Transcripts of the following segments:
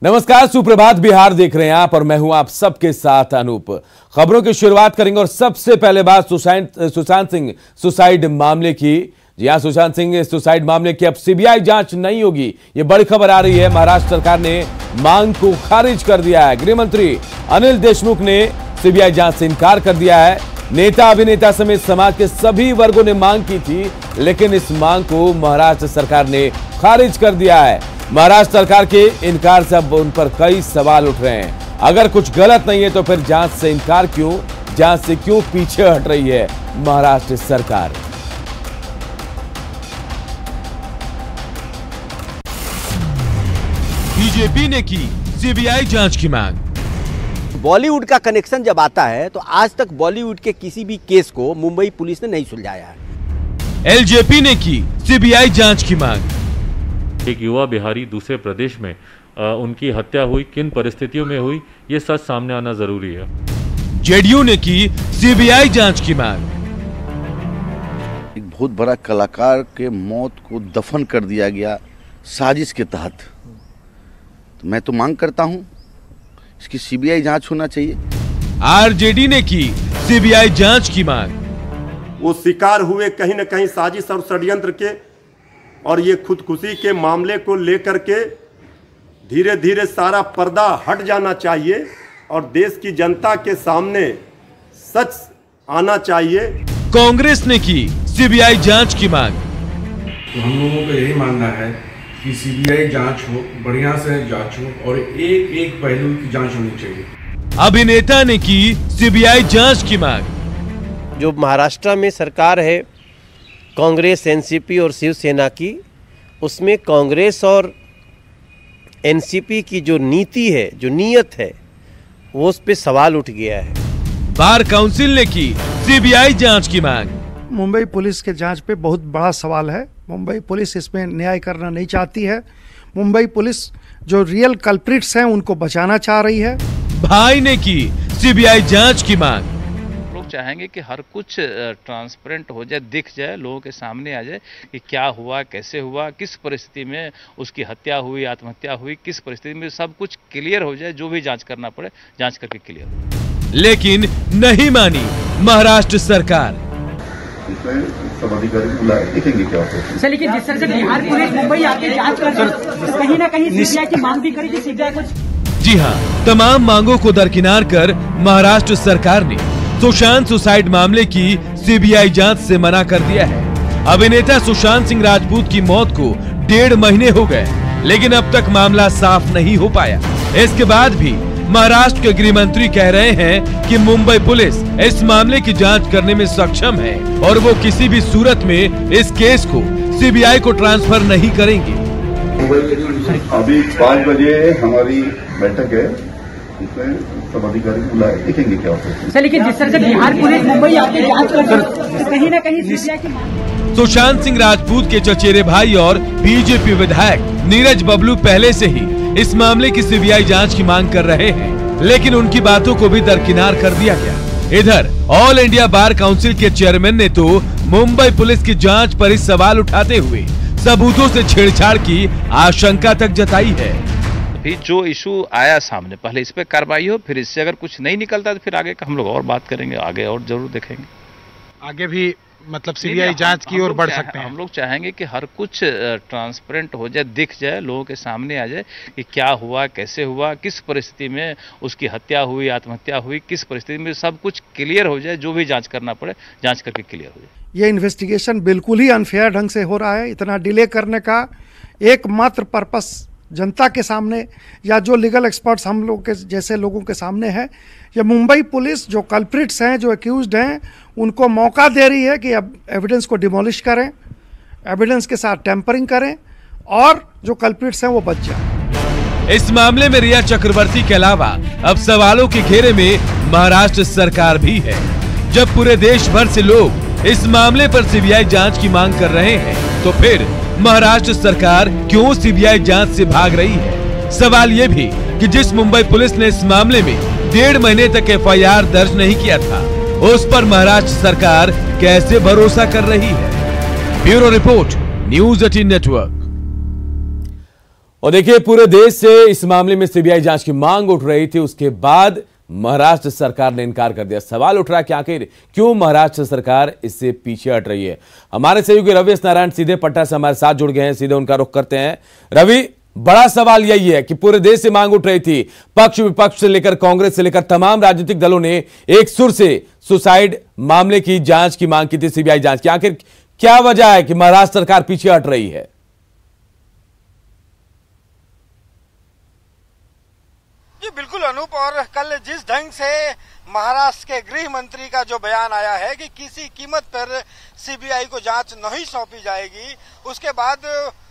नमस्कार, सुप्रभात बिहार देख रहे हैं आप और मैं हूं आप सबके साथ अनूप। खबरों की शुरुआत करेंगे और सबसे पहले बात सुशांत सिंह सुसाइड मामले की। जी हां, सुशांत सिंह सुसाइड मामले की अब सीबीआई जांच नहीं होगी, ये बड़ी खबर आ रही है। महाराष्ट्र सरकार ने मांग को खारिज कर दिया है। गृह मंत्री अनिल देशमुख ने सीबीआई जांच से इनकार कर दिया है। नेता अभिनेता समेत समाज के सभी वर्गों ने मांग की थी, लेकिन इस मांग को महाराष्ट्र सरकार ने खारिज कर दिया है। महाराष्ट्र सरकार के इनकार से अब उन पर कई सवाल उठ रहे हैं। अगर कुछ गलत नहीं है तो फिर जांच से इनकार क्यों, जांच से क्यों पीछे हट रही है महाराष्ट्र सरकार? बीजेपी ने की सीबीआई जांच की मांग। बॉलीवुड का कनेक्शन जब आता है तो आज तक बॉलीवुड के किसी भी केस को मुंबई पुलिस ने नहीं सुलझाया है। एलजेपी ने की सीबीआई जांच की मांग। एक युवा बिहारी दूसरे प्रदेश में उनकी हत्या हुई, किन परिस्थितियों में हुई, ये सच सामने आना जरूरी है। जेडीयू ने की सीबीआई जांच की मांग। एक बहुत बड़ा कलाकार के मौत को दफन कर दिया गया साजिश के तहत। तो मैं तो मांग करता हूं इसकी सीबीआई जांच होना चाहिए। आरजेडी ने की सीबीआई जांच की मांग। वो शिकार हुए कहीं न कहीं साजिश और षड्यंत्र के, और ये खुदकुशी के मामले को लेकर के धीरे धीरे सारा पर्दा हट जाना चाहिए और देश की जनता के सामने सच आना चाहिए। कांग्रेस ने की सीबीआई जांच की मांग। तो हम लोगों का यही मानना है कि सीबीआई जांच हो, बढ़िया से जांच हो और एक एक पहलू की जांच होनी चाहिए। अभिनेता ने की सीबीआई जांच की मांग। जो महाराष्ट्र में सरकार है कांग्रेस, एनसीपी और शिवसेना की, उसमें कांग्रेस और एनसीपी की जो नीति है, जो नीयत है, वो उस पे सवाल उठ गया है। बार काउंसिल ने की सीबीआई जांच की मांग। मुंबई पुलिस के जांच पे बहुत बड़ा सवाल है। मुंबई पुलिस इसमें न्याय करना नहीं चाहती है। मुंबई पुलिस जो रियल कल्प्रिट्स हैं उनको बचाना चाह रही है। भाई ने की सीबीआई जांच की मांग। चाहेंगे कि हर कुछ ट्रांसपेरेंट हो जाए, दिख जाए, लोगों के सामने आ जाए कि क्या हुआ, कैसे हुआ, किस परिस्थिति में उसकी हत्या हुई, आत्महत्या हुई, किस परिस्थिति में, सब कुछ क्लियर हो जाए। जो भी जांच करना पड़े जांच करके क्लियर हो। लेकिन नहीं मानी महाराष्ट्र सरकार। सब अधिकारी बुलाए, देखेंगे क्या होता है। लेकिन जिस तरह से बिहार पुलिस मुंबई आके जांच कर कहीं ना कहीं सीबीआई की मांग भी करी कि सीबीआई कुछ। जी हाँ, तमाम मांगों को दरकिनार कर महाराष्ट्र सरकार ने सुशांत सुसाइड मामले की सीबीआई जांच से मना कर दिया है। अभिनेता सुशांत सिंह राजपूत की मौत को 1.5 महीने हो गए, लेकिन अब तक मामला साफ नहीं हो पाया। इसके बाद भी महाराष्ट्र के गृह मंत्री कह रहे हैं कि मुंबई पुलिस इस मामले की जांच करने में सक्षम है और वो किसी भी सूरत में इस केस को सीबीआई को ट्रांसफर नहीं करेंगे। अभी 5 बजे हमारी बैठक है, इसमें सब अधिकारी बुलाए, देखेंगे क्या होता है। लेकिन जिस तरह से बिहार पुलिस मुंबई आके जांच कर कहीं ना कहीं सीबीआई की मांग। सुशांत सिंह राजपूत के चचेरे भाई और बीजेपी विधायक नीरज बबलू पहले से ही इस मामले की सीबीआई जांच की मांग कर रहे हैं, लेकिन उनकी बातों को भी दरकिनार कर दिया गया। इधर ऑल इंडिया बार काउंसिल के चेयरमैन ने तो मुंबई पुलिस की जांच पर ही सवाल उठाते हुए सबूतों से छेड़छाड़ की आशंका तक जताई है। फिर जो इशू आया सामने, पहले इस पे कार्रवाई हो, फिर इससे अगर कुछ नहीं निकलता तो फिर आगे का हम लोग और बात करेंगे, आगे और जरूर देखेंगे। आगे भी मतलब सीबीआई जांच की ओर बढ़ सकते हैं। हम लोग चाहेंगे कि हर कुछ ट्रांसपेरेंट हो जाए, दिख जाए, लोगों के सामने आ जाए कि क्या हुआ, कैसे हुआ, किस परिस्थिति में उसकी हत्या हुई, आत्महत्या हुई, किस परिस्थिति में, सब कुछ क्लियर हो जाए। जो भी जांच करना पड़े जांच करके क्लियर हो जाए। ये इन्वेस्टिगेशन बिल्कुल ही अनफेयर ढंग से हो रहा है। इतना डिले करने का एकमात्र पर्पस जनता के सामने या जो लीगल एक्सपर्ट्स हम लोग के जैसे लोगों के सामने है, ये मुंबई पुलिस जो कल्प्रिट्स हैं, जो एक्यूज्ड हैं, उनको मौका दे रही है कि अब एविडेंस को डिमोलिश करें, एविडेंस के साथ टेम्परिंग करें और जो कल्प्रिट्स हैं वो बच जाए। इस मामले में रिया चक्रवर्ती के अलावा अब सवालों के घेरे में महाराष्ट्र सरकार भी है। जब पूरे देश भर से लोग इस मामले पर सीबीआई जांच की मांग कर रहे हैं, तो फिर महाराष्ट्र सरकार क्यों सीबीआई जांच से भाग रही है? सवाल ये भी कि जिस मुंबई पुलिस ने इस मामले में 1.5 महीने तक एफआईआर दर्ज नहीं किया था, उस पर महाराष्ट्र सरकार कैसे भरोसा कर रही है? Bureau report, news 18 network. और देखिए, पूरे देश से इस मामले में सीबीआई जांच की मांग उठ रही थी, उसके बाद महाराष्ट्र सरकार ने इनकार कर दिया। सवाल उठ रहा है कि आखिर क्यों महाराष्ट्र सरकार इससे पीछे हट रही है। हमारे सहयोगी रवि नारायण सीधे पटना से हमारे साथ जुड़ गए हैं, सीधे उनका रुख करते हैं। रवि, बड़ा सवाल यही है कि पूरे देश से मांग उठ रही थी, पक्ष विपक्ष से लेकर कांग्रेस से लेकर तमाम राजनीतिक दलों ने एक सुर से सुसाइड मामले की जांच की मांग की थी, सीबीआई जांच की। आखिर क्या वजह है कि महाराष्ट्र सरकार पीछे हट रही है? जी बिल्कुल अनूप, और कल जिस ढंग से महाराष्ट्र के गृह मंत्री का जो बयान आया है कि किसी कीमत पर सीबीआई को जांच नहीं सौंपी जाएगी, उसके बाद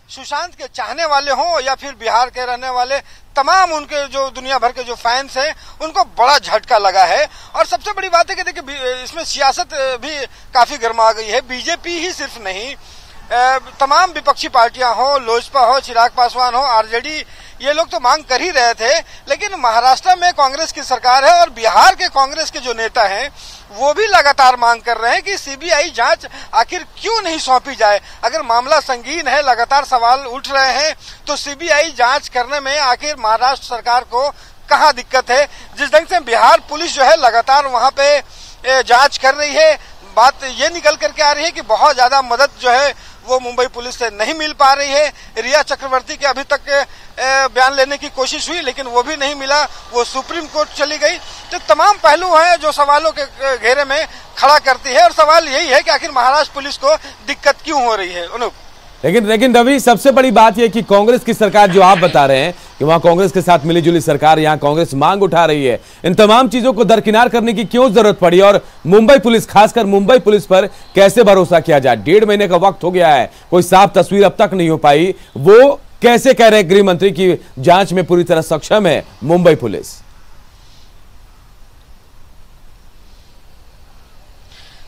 सुशांत के चाहने वाले हों या फिर बिहार के रहने वाले तमाम उनके जो दुनिया भर के जो फैंस हैं, उनको बड़ा झटका लगा है। और सबसे बड़ी बात है कि देखिए, इसमें सियासत भी काफी गर्मा गई है। बीजेपी ही सिर्फ नहीं, तमाम विपक्षी पार्टियां हो, लोजपा हो, चिराग पासवान हो, आरजेडी, ये लोग तो मांग कर ही रहे थे। लेकिन महाराष्ट्र में कांग्रेस की सरकार है और बिहार के कांग्रेस के जो नेता हैं वो भी लगातार मांग कर रहे हैं कि सीबीआई जांच आखिर क्यों नहीं सौंपी जाए। अगर मामला संगीन है, लगातार सवाल उठ रहे हैं, तो सीबीआई जांच करने में आखिर महाराष्ट्र सरकार को कहाँ दिक्कत है। जिस ढंग से बिहार पुलिस जो है लगातार वहां पे जांच कर रही है, बात ये निकल करके आ रही है कि बहुत ज्यादा मदद जो है वो मुंबई पुलिस से नहीं मिल पा रही है। रिया चक्रवर्ती के अभी तक बयान लेने की कोशिश हुई, लेकिन वो भी नहीं मिला, वो सुप्रीम कोर्ट चली गई। तो तमाम पहलू हैं जो सवालों के घेरे में खड़ा करती है, और सवाल यही है कि आखिर महाराष्ट्र पुलिस को दिक्कत क्यों हो रही है। अनुप, लेकिन रवि, सबसे बड़ी बात यह कि कांग्रेस की सरकार जो आप बता रहे हैं कि वहां कांग्रेस के साथ मिलीजुली सरकार, यहां कांग्रेस मांग उठा रही है, इन तमाम चीजों को दरकिनार करने की क्यों जरूरत पड़ी? और मुंबई पुलिस, खासकर मुंबई पुलिस पर कैसे भरोसा किया जाए? 1.5 महीने का वक्त हो गया है, कोई साफ तस्वीर अब तक नहीं हो पाई। वो कैसे कह रहे हैं गृह मंत्री की जांच में पूरी तरह सक्षम है मुंबई पुलिस?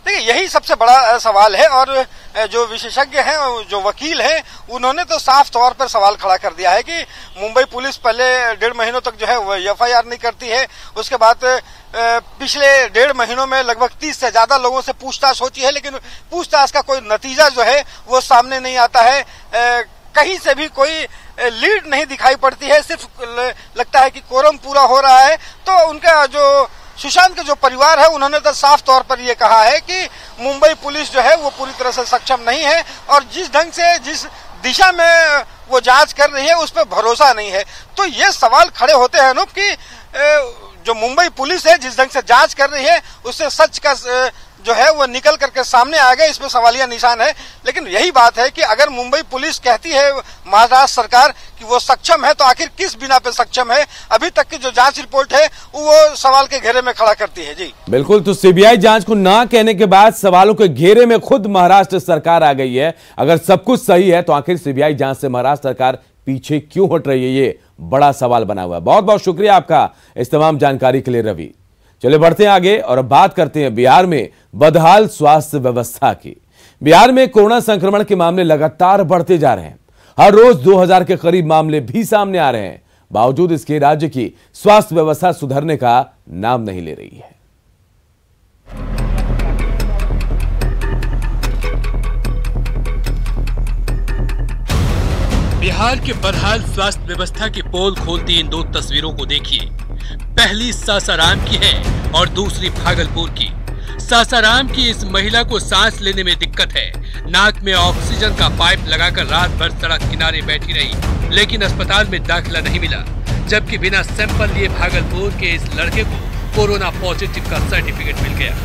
देखिए, यही सबसे बड़ा सवाल है। और जो विशेषज्ञ हैं, जो वकील हैं, उन्होंने तो साफ तौर पर सवाल खड़ा कर दिया है कि मुंबई पुलिस पहले 1.5 महीनों तक जो है वो एफआईआर नहीं करती है। उसके बाद पिछले 1.5 महीनों में लगभग 30 से ज्यादा लोगों से पूछताछ होती है, लेकिन पूछताछ का कोई नतीजा जो है वो सामने नहीं आता है। कहीं से भी कोई लीड नहीं दिखाई पड़ती है, सिर्फ लगता है कि कोरम पूरा हो रहा है। तो उनका जो सुशांत का जो परिवार है, उन्होंने तो साफ तौर पर यह कहा है कि मुंबई पुलिस जो है वो पूरी तरह से सक्षम नहीं है, और जिस ढंग से, जिस दिशा में वो जांच कर रही है उस पर भरोसा नहीं है। तो ये सवाल खड़े होते हैं अनूप कि जो मुंबई पुलिस है जिस ढंग से जांच कर रही है उससे सच का जो है वो निकल करके सामने आ गए, इसमें सवालिया निशान है। लेकिन यही बात है कि अगर मुंबई पुलिस कहती है महाराष्ट्र सरकार कि वो सक्षम है, तो आखिर किस बिना पे सक्षम है? अभी तक की जो जांच रिपोर्ट है वो सवाल के घेरे में खड़ा करती है। जी बिल्कुल, तो सीबीआई जांच को ना कहने के बाद सवालों के घेरे में खुद महाराष्ट्र सरकार आ गई है। अगर सब कुछ सही है तो आखिर सीबीआई जांच से महाराष्ट्र सरकार पीछे क्यों हट रही है? ये बड़ा सवाल बना हुआ है। बहुत बहुत शुक्रिया आपका इस तमाम जानकारी के लिए रवि। चलिए बढ़ते हैं आगे और अब बात करते हैं बिहार में बदहाल स्वास्थ्य व्यवस्था की। बिहार में कोरोना संक्रमण के मामले लगातार बढ़ते जा रहे हैं। हर रोज 2000 के करीब मामले भी सामने आ रहे हैं। बावजूद इसके राज्य की स्वास्थ्य व्यवस्था सुधरने का नाम नहीं ले रही है। बिहार के बदहाल स्वास्थ्य व्यवस्था की पोल खोलती इन दो तस्वीरों को देखिए। पहली सासाराम की है और दूसरी भागलपुर की। सासाराम की इस महिला को सांस लेने में दिक्कत है। नाक में ऑक्सीजन का पाइप लगाकर रात भर सड़क किनारे बैठी रही, लेकिन अस्पताल में दाखिला नहीं मिला। जबकि बिना सैंपल लिए भागलपुर के इस लड़के को कोरोना पॉजिटिव का सर्टिफिकेट मिल गया।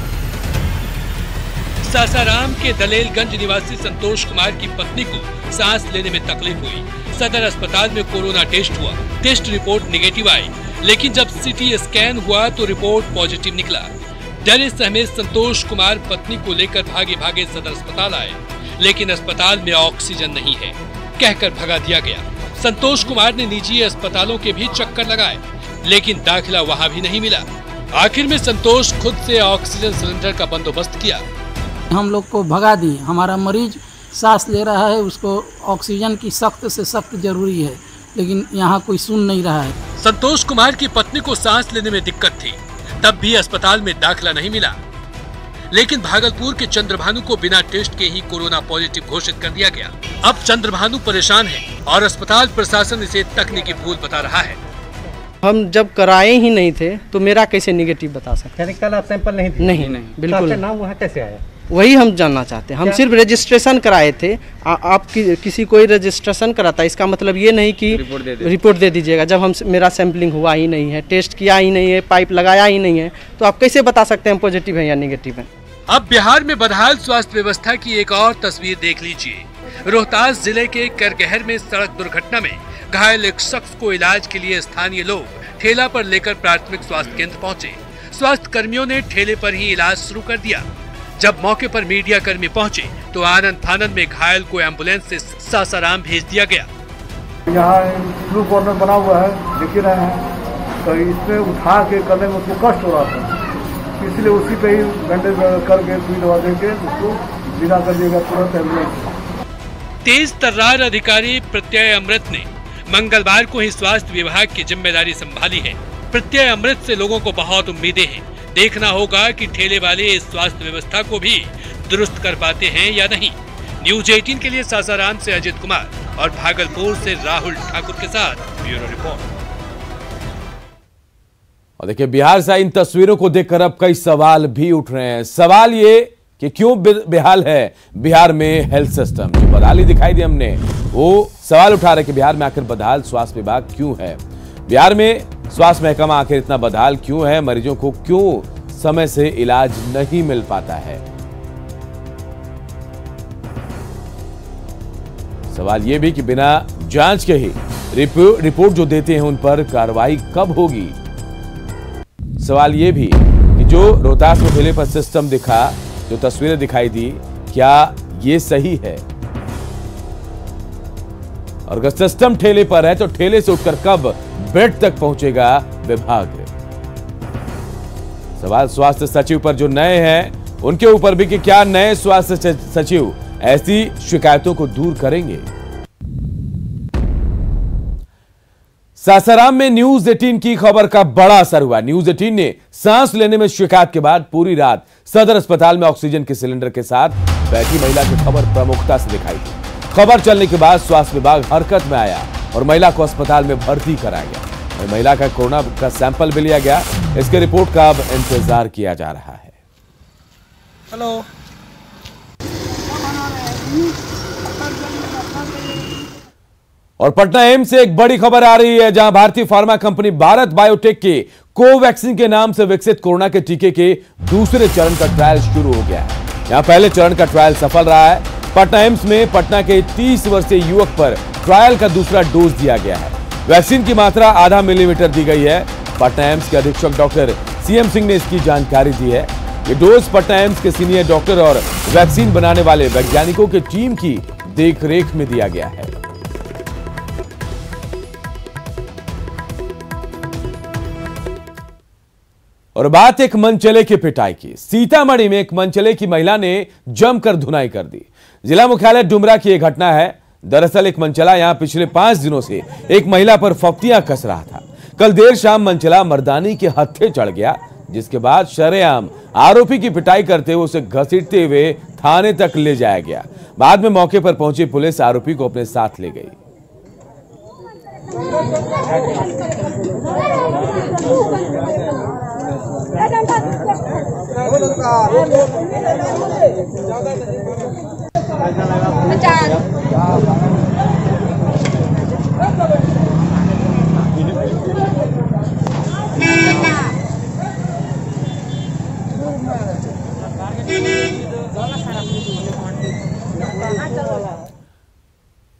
सासाराम के दलेलगंज निवासी संतोष कुमार की पत्नी को सांस लेने में तकलीफ हुई। सदर अस्पताल में कोरोना टेस्ट हुआ। टेस्ट रिपोर्ट निगेटिव आई, लेकिन जब सीटी स्कैन हुआ तो रिपोर्ट पॉजिटिव निकला। डरे सहमे संतोष कुमार पत्नी को लेकर भागे भागे सदर अस्पताल आए, लेकिन अस्पताल में ऑक्सीजन नहीं है कहकर भगा दिया गया। संतोष कुमार ने निजी अस्पतालों के भी चक्कर लगाए, लेकिन दाखिला वहां भी नहीं मिला। आखिर में संतोष खुद से ऑक्सीजन सिलेंडर का बंदोबस्त किया। हम लोग को भगा दिए। हमारा मरीज सांस ले रहा है, उसको ऑक्सीजन की सख्त से सख्त जरूरी है, लेकिन यहाँ कोई सुन नहीं रहा है। संतोष कुमार की पत्नी को सांस लेने में दिक्कत थी, तब भी अस्पताल में दाखिला नहीं मिला। लेकिन भागलपुर के चंद्रभानु को बिना टेस्ट के ही कोरोना पॉजिटिव घोषित कर दिया गया। अब चंद्रभानु परेशान है और अस्पताल प्रशासन इसे तकनीकी भूल बता रहा है। हम जब कराए ही नहीं थे तो मेरा कैसे निगेटिव बता सकते? कल आप सैंपल नहीं थे? नहीं, बिल्कुल। तो नाम वहाँ कैसे आया? वही हम जानना चाहते हैं। हम सिर्फ रजिस्ट्रेशन कराए थे। आप किसी कोई रजिस्ट्रेशन कराता, इसका मतलब ये नहीं कि रिपोर्ट दे दीजिएगा। जब हम मेरा सैंपलिंग हुआ ही नहीं है, टेस्ट किया ही नहीं है, पाइप लगाया ही नहीं है, तो आप कैसे बता सकते हैं पॉजिटिव है या निगेटिव है? अब बिहार में बदहाल स्वास्थ्य व्यवस्था की एक और तस्वीर देख लीजिए। रोहतास जिले के करगहर में सड़क दुर्घटना में घायल एक शख्स को इलाज के लिए स्थानीय लोग ठेला पर लेकर प्राथमिक स्वास्थ्य केंद्र पहुंचे। स्वास्थ्य कर्मियों ने ठेले पर ही इलाज शुरू कर दिया। जब मौके पर मीडिया कर्मी पहुंचे तो आनंद फानन में घायल को एम्बुलेंस से सासाराम भेज दिया गया। यहाँ फ्लू कॉर्नर बना हुआ है, देख रहे हैं, तो इसमें उठा के करने में उसको कष्ट हो रहा था, इसलिए उसी पे ही बैंडेज करके सुई दवा देके उसको विदा कर दिएगा तुरंत एम्बुलेंस। तेज तर्रार अधिकारी प्रत्यय अमृत ने मंगलवार को ही स्वास्थ्य विभाग की जिम्मेदारी संभाली है। प्रत्यय अमृत से लोगों को बहुत उम्मीदें हैं। देखना होगा कि ठेले वाले इस स्वास्थ्य व्यवस्था को भी दुरुस्त कर पाते हैं या नहीं। न्यूज 18 के लिए सासाराम से अजित कुमार और भागलपुर से राहुल ठाकुर के साथ ब्यूरो रिपोर्ट। और देखिए, बिहार से इन तस्वीरों को देखकर अब कई सवाल भी उठ रहे हैं। सवाल ये कि क्यों बेहाल है बिहार में हेल्थ सिस्टम। जो बदहाली दिखाई दी हमने, वो सवाल उठा रहे कि बिहार में आखिर बदहाल स्वास्थ्य विभाग क्यों है। बिहार में स्वास्थ्य महकमा आखिर इतना बदहाल क्यों है, मरीजों को क्यों समय से इलाज नहीं मिल पाता है। सवाल यह भी कि बिना जांच के ही रिपोर्ट जो देते हैं उन पर कार्रवाई कब होगी। सवाल यह भी कि जो रोहतास में ठेले पर सिस्टम दिखा, जो तस्वीरें दिखाई दी, क्या ये सही है? और अगर सिस्टम ठेले पर है तो ठेले से उठकर कब बेड तक पहुंचेगा विभाग। सवाल स्वास्थ्य सचिव पर जो नए हैं उनके ऊपर भी कि क्या नए स्वास्थ्य सचिव ऐसी शिकायतों को दूर करेंगे। सासाराम में न्यूज 18 की खबर का बड़ा असर हुआ। न्यूज 18 ने सांस लेने में शिकायत के बाद पूरी रात सदर अस्पताल में ऑक्सीजन के सिलेंडर के साथ बैठी महिला की खबर प्रमुखता से दिखाई दी। खबर चलने के बाद स्वास्थ्य विभाग हरकत में आया और महिला को अस्पताल में भर्ती कराया गया। और महिला का कोरोना का सैंपल भी लिया गया। इसके रिपोर्ट का अब इंतजार किया जा रहा है। हेलो। और पटना एम्स से एक बड़ी खबर आ रही है, जहां भारतीय फार्मा कंपनी भारत बायोटेक के कोवैक्सीन के नाम से विकसित कोरोना के टीके के दूसरे चरण का ट्रायल शुरू हो गया है। यहां पहले चरण का ट्रायल सफल रहा है। पटना एम्स में पटना के 30 वर्षीय युवक पर ट्रायल का दूसरा डोज दिया गया है। वैक्सीन की मात्रा आधा मिलीमीटर दी गई है। पटना एम्स के अधीक्षक डॉक्टर सीएम सिंह ने इसकी जानकारी दी है। ये डोज पटना एम्स के सीनियर डॉक्टर और वैक्सीन बनाने वाले वैज्ञानिकों की टीम की देखरेख में दिया गया है। और बात एक मनचले की पिटाई की। सीतामढ़ी में एक मनचले की महिला ने जमकर धुनाई कर दी। जिला मुख्यालय डुमरा की यह घटना है। दरअसल एक मनचला यहां पिछले 5 दिनों से एक महिला पर फप्तियां कस रहा था। कल देर शाम मनचला मर्दानी के हत्थे चढ़ गया, जिसके बाद शरेआम आरोपी की पिटाई करते हुए उसे घसीटते हुए थाने तक ले जाया गया। बाद में मौके पर पहुंची पुलिस आरोपी को अपने साथ ले गई।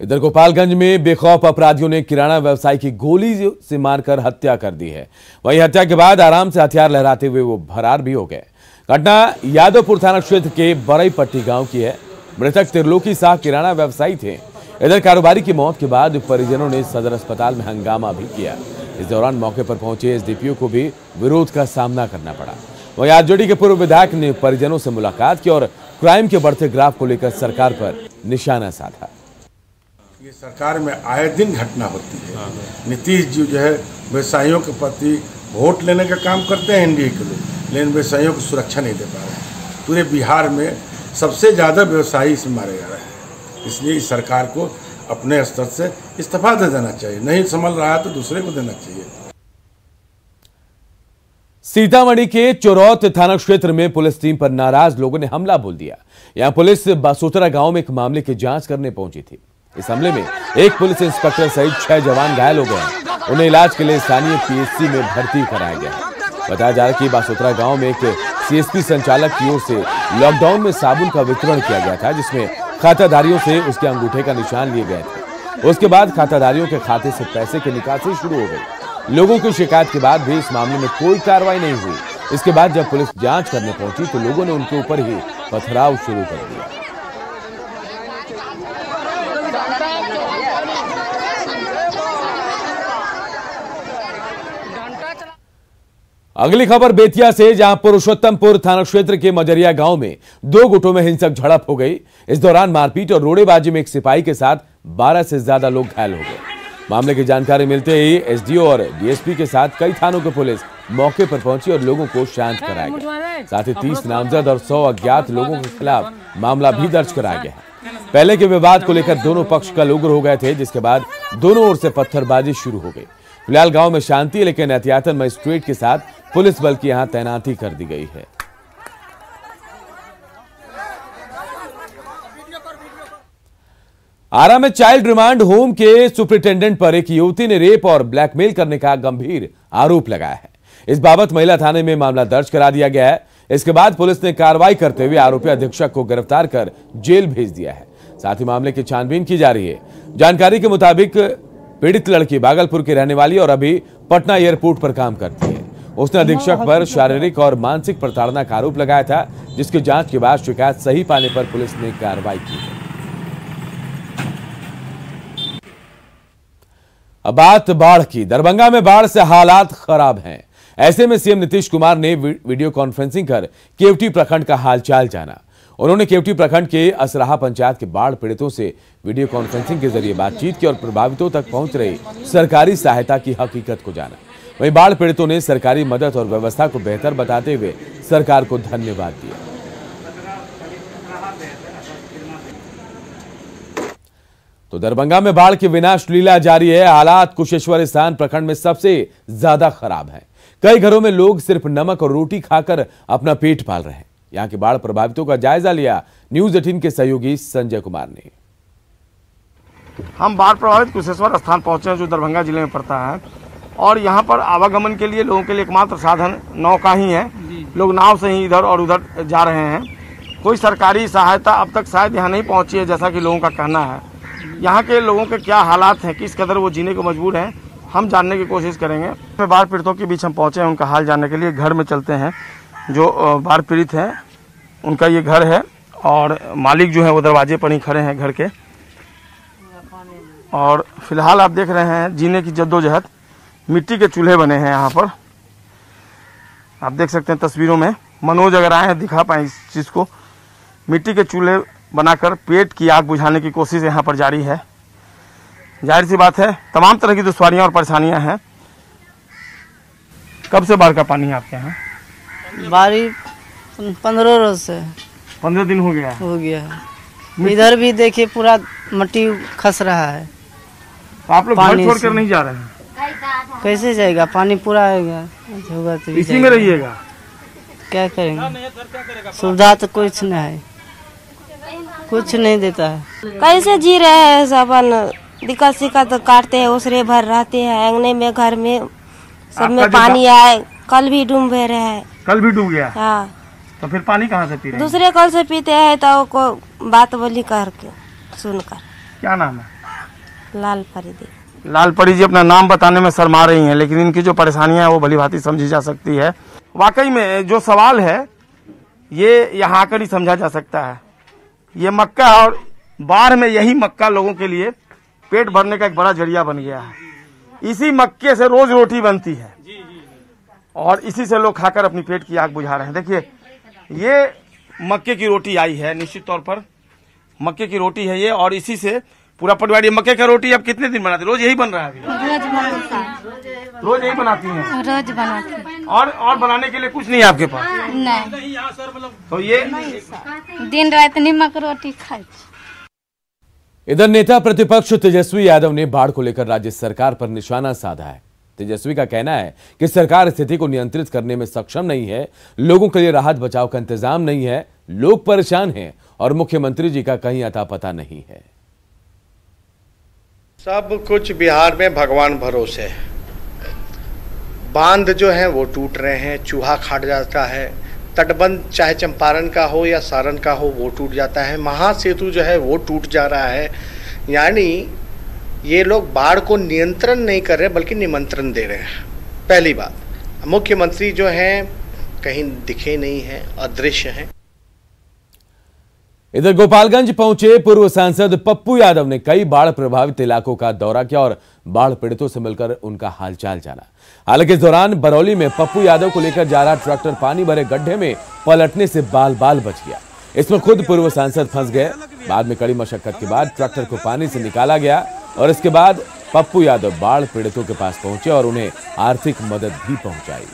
इधर गोपालगंज में बेखौफ अपराधियों ने किराना व्यवसायी की गोली से मारकर हत्या कर दी है। वहीं हत्या के बाद आराम से हथियार लहराते हुए वो फरार भी हो गए। घटना यादवपुर थाना क्षेत्र के बरईपट्टी गांव की है। मृतक त्रिलोकी शाह किराना व्यवसायी थे। इधर कारोबारी की मौत के बाद परिजनों ने सदर अस्पताल में हंगामा भी किया। इस दौरान मौके पर पहुंचे एसडीपीओ को भी विरोध का सामना करना पड़ा। वहीं आरजेडी के पूर्व विधायक ने परिजनों से मुलाकात की और क्राइम के बढ़ते ग्राफ को लेकर सरकार पर निशाना साधा। ये सरकार में आए दिन घटना होती है। नीतीश जी जो है व्यवसायियों के प्रति वोट लेने का काम करते हैं एनडीए के लोग, लेकिन व्यवसायियों को सुरक्षा नहीं दे पा रहे हैं। पूरे बिहार में सबसे ज़्यादा व्यवसायी इसमें मारे जा रहे हैं। इसलिए इस सरकार को अपने स्तर से इस्तीफा दे देना चाहिए। नहीं संभल रहा है तो दूसरे को देना चाहिए। सीतामढ़ी के चोरौत थाना क्षेत्र में पुलिस टीम पर नाराज लोगों ने हमला बोल दिया। यहां पुलिस बासोतरा गांव में एक मामले की जांच करने पहुंची थी। इस हमले में एक पुलिस इंस्पेक्टर सहित 6 जवान घायल हो गए। उन्हें इलाज के लिए स्थानीय पीएचसी में भर्ती कराया गया। बताया जा रहा है कि बासोतरा गांव में एक सीएसपी संचालक की ओर से लॉकडाउन में साबुन का वितरण किया गया था, जिसमें खाताधारियों से उसके अंगूठे का निशान लिए गए थे। उसके बाद खाताधारियों के खाते से पैसे की निकासी शुरू हो गई। लोगों की शिकायत के बाद भी इस मामले में कोई कार्रवाई नहीं हुई। इसके बाद जब पुलिस जांच करने पहुंची तो लोगों ने उनके ऊपर ही पथराव शुरू कर दिया। अगली खबर बेतिया से, जहां पुरुषोत्तमपुर थाना क्षेत्र के मजरिया गांव में 2 गुटों में हिंसक झड़प हो गई। इस दौरान मारपीट और रोड़ेबाजी में एक सिपाही के साथ 12 से ज्यादा लोग घायल हो गए। मामले की जानकारी मिलते ही एसडीओ और डीएसपी के साथ कई थानों की पुलिस मौके पर पहुंची और लोगों को शांत कराया गया। साथ ही 30 नामजद और 100 अज्ञात लोगों के खिलाफ मामला भी दर्ज कराया गया। पहले के विवाद को लेकर दोनों पक्ष कल उग्र हो गए थे, जिसके बाद दोनों ओर से पत्थरबाजी शुरू हो गई। फिलहाल गांव में शांति है, लेकिन एहतियातन मजिस्ट्रेट के साथ पुलिस बल की यहां तैनाती कर दी गई है। आरा में चाइल्ड रिमांड होम के सुपरिटेंडेंट पर एक युवती ने रेप और ब्लैकमेल करने का गंभीर आरोप लगाया है। इस बाबत महिला थाने में मामला दर्ज करा दिया गया है। इसके बाद पुलिस ने कार्रवाई करते हुए आरोपी अधीक्षक को गिरफ्तार कर जेल भेज दिया है। साथ ही मामले की छानबीन की जा रही है। जानकारी के मुताबिक पीड़ित लड़की भागलपुर की रहने वाली और अभी पटना एयरपोर्ट पर काम करती है। उसने अधीक्षक पर शारीरिक और मानसिक प्रताड़ना का आरोप लगाया था, जिसकी जांच के बाद शिकायत सही पाने पर पुलिस ने कार्रवाई की है। अब बात बाढ़ की। दरभंगा में बाढ़ से हालात खराब हैं। ऐसे में सीएम नीतीश कुमार ने वीडियो कॉन्फ्रेंसिंग कर केवटी प्रखंड का हालचाल जाना। उन्होंने केवटी प्रखंड के असराहा पंचायत के बाढ़ पीड़ितों से वीडियो कॉन्फ्रेंसिंग के जरिए बातचीत की और प्रभावितों तक पहुंच रही सरकारी सहायता की हकीकत को जाना। वहीं बाढ़ पीड़ितों ने सरकारी मदद और व्यवस्था को बेहतर बताते हुए सरकार को धन्यवाद दिया। तो दरभंगा में बाढ़ की विनाश लीला जारी है। हालात कुशेश्वर स्थान प्रखंड में सबसे ज्यादा खराब है। कई घरों में लोग सिर्फ नमक और रोटी खाकर अपना पेट पाल रहे हैं। यहां के बाढ़ प्रभावितों का जायजा लिया न्यूज 18 के सहयोगी संजय कुमार ने। हम बाढ़ प्रभावित कुशेश्वर स्थान पहुंचे हैं, जो दरभंगा जिले में पड़ता है, और यहाँ पर आवागमन के लिए लोगों के लिए एकमात्र साधन नौका ही है। लोग नाव से ही इधर और उधर जा रहे हैं। कोई सरकारी सहायता अब तक शायद यहाँ नहीं पहुंची है, जैसा कि लोगों का कहना है। यहाँ के लोगों के क्या हालात हैं, किस कदर वो जीने को मजबूर हैं, हम जानने की कोशिश करेंगे। बाढ़ पीड़ितों के बीच हम पहुंचे हैं, उनका हाल जानने के लिए। घर में चलते हैं। जो बाढ़ पीड़ित हैं उनका ये घर है और मालिक जो है वो दरवाजे पर ही खड़े हैं घर के। और फिलहाल आप देख रहे हैं जीने की जद्दोजहद। मिट्टी के चूल्हे बने हैं यहाँ पर, आप देख सकते हैं तस्वीरों में। मनोज अगर आए हैं दिखा पाए इस चीज़ को। मिट्टी के चूल्हे बनाकर पेट की आग बुझाने की कोशिश यहाँ पर जारी है। जाहिर सी बात है तमाम तरह की दुश्वारियाँ और परेशानियाँ हैं। कब से बाढ़ का पानी है आपके यहाँ? बारिश 15 रोज से। 15 दिन हो गया है। इधर भी देखिए पूरा मिट्टी खस रहा है। तो आप लोग घर छोड़कर नहीं जा रहे हैं? कैसे जाएगा? पानी पूरा आएगा होगा तो इसी में रहिएगा। क्या करेंगे? सुविधा तो कुछ नहीं है, कुछ नहीं देता है। कैसे जी रहे हैं सब? दिक्कत शिकत काटते हैं, उसरे भर रहते हैं। अंगने में घर में सब में पानी आए। कल भी डूबे रहे हैं। कल भी डूब गया? हाँ। तो फिर पानी कहाँ से पी रहे हैं? दूसरे कल से पीते हैं तो को बात बोली करके सुनकर। क्या नाम है? लाल परी। लाल परी जी अपना नाम बताने में शर्मा रही हैं, लेकिन इनकी जो परेशानियां हैं वो भली भांति समझी जा सकती है। वाकई में जो सवाल है ये यहाँ आकर ही समझा जा सकता है। ये मक्का और बाढ़ में यही मक्का लोगों के लिए पेट भरने का एक बड़ा जरिया बन गया है। इसी मक्के से रोज रोटी बनती है और इसी से लोग खाकर अपनी पेट की आग बुझा रहे हैं। देखिए ये मक्के की रोटी आई है, निश्चित तौर पर मक्के की रोटी है ये, और इसी से पूरा परिवार। ये मक्के का रोटी अब कितने दिन बनाते? रोज यही बन रहा है अभी? रोज बनता है। रोज यही बनाती हैं? रोज बनाती हैं। और बनाने के लिए कुछ नहीं है आपके पास? नहीं। तो ये दिन रात नमक रोटी खाए। इधर नेता प्रतिपक्ष तेजस्वी यादव ने बाढ़ को लेकर राज्य सरकार पर निशाना साधा है। तेजस्वी का कहना है कि सरकार स्थिति को नियंत्रित करने में सक्षम नहीं है, लोगों के लिए राहत बचाव का इंतजाम नहीं है, लोग परेशान हैं और मुख्यमंत्री जी का कहीं अता पता नहीं है। सब कुछ बिहार में भगवान भरोसे है। बांध जो है वो टूट रहे हैं, चूहा खाट जाता है, तटबंध चाहे चंपारण का हो या सारण का हो वो टूट जाता है, महासेतु जो है वो टूट जा रहा है। यानी ये लोग बाढ़ को नियंत्रण नहीं कर रहे बल्कि निमंत्रण दे रहे हैं। पहली बात, मुख्यमंत्री जो हैं कहीं दिखे नहीं हैं, अदृश्य हैं। इधर गोपालगंज पहुंचे पूर्व सांसद पप्पू यादव ने कई बाढ़ प्रभावित इलाकों का दौरा किया और बाढ़ पीड़ितों से मिलकर उनका हालचाल जाना। हालांकि इस दौरान बरौली में पप्पू यादव को लेकर जा रहा ट्रैक्टर पानी भरे गड्ढे में पलटने से बाल बाल बच गया। इसमें खुद पूर्व सांसद फंस गए। बाद में कड़ी मशक्कत के बाद ट्रैक्टर को पानी से निकाला गया और इसके बाद पप्पू यादव बाढ़ पीड़ितों के पास पहुंचे और उन्हें आर्थिक मदद भी पहुंचाई।